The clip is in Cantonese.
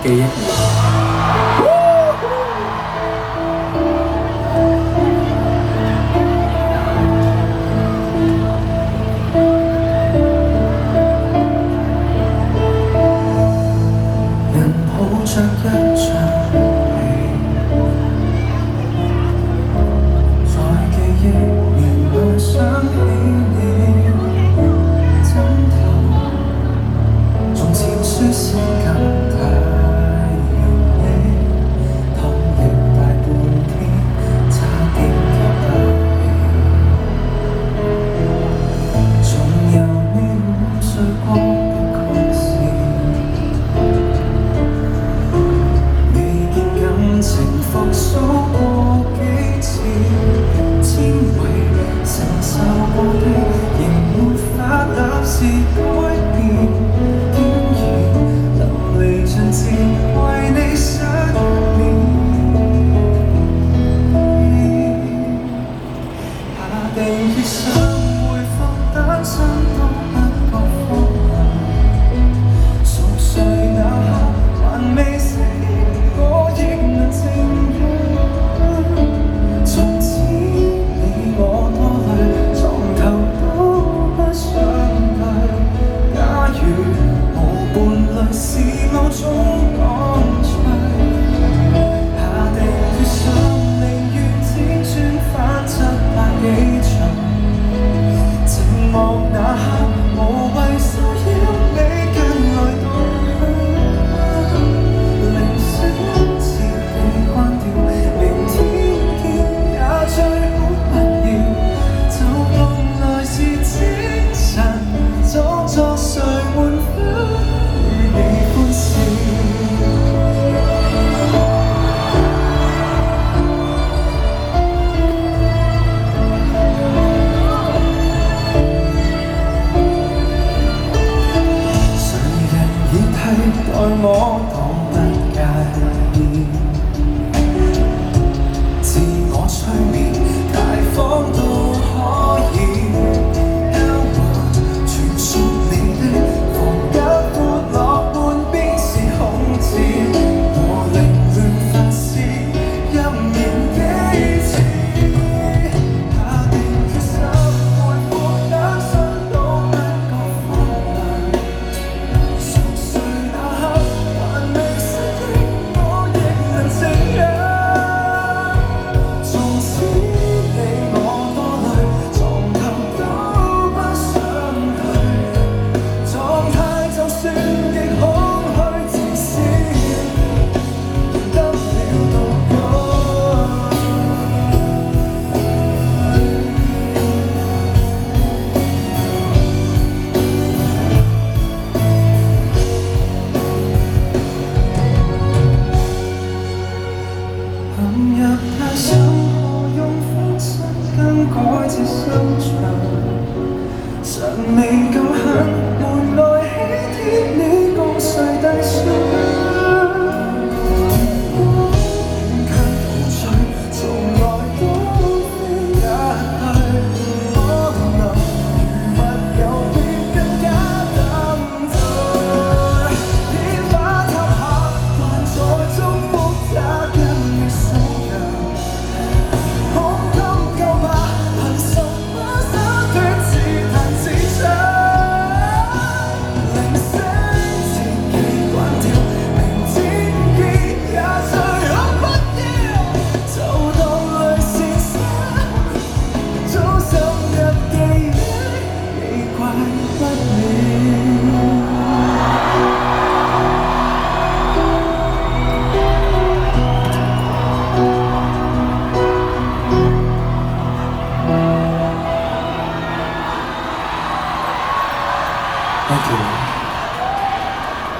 記憶面。人抱着一張你，在記憶面內想起你，枕頭從前書寫感太完美，躺了大半天，差點記不起，仲有你午睡過的曲線。情復甦過幾次，千回承受過的，仍沒法立時改變，竟然流離盡致為你失眠。下定決心回復單身都不覺荒涼，熟睡那刻還未醒，我亦能靜養。從此你我多累，床頭都不想退。假如無伴侶是某種乾脆，下定決心寧願輾轉反側百幾場，寂寞那刻無謂騷擾你跟來對。鈴聲徹底關掉，明天見也最好不要。就當來時清晨，裝作誰換花與你歡笑。誰人已替代我都不介意，自我催眠大方到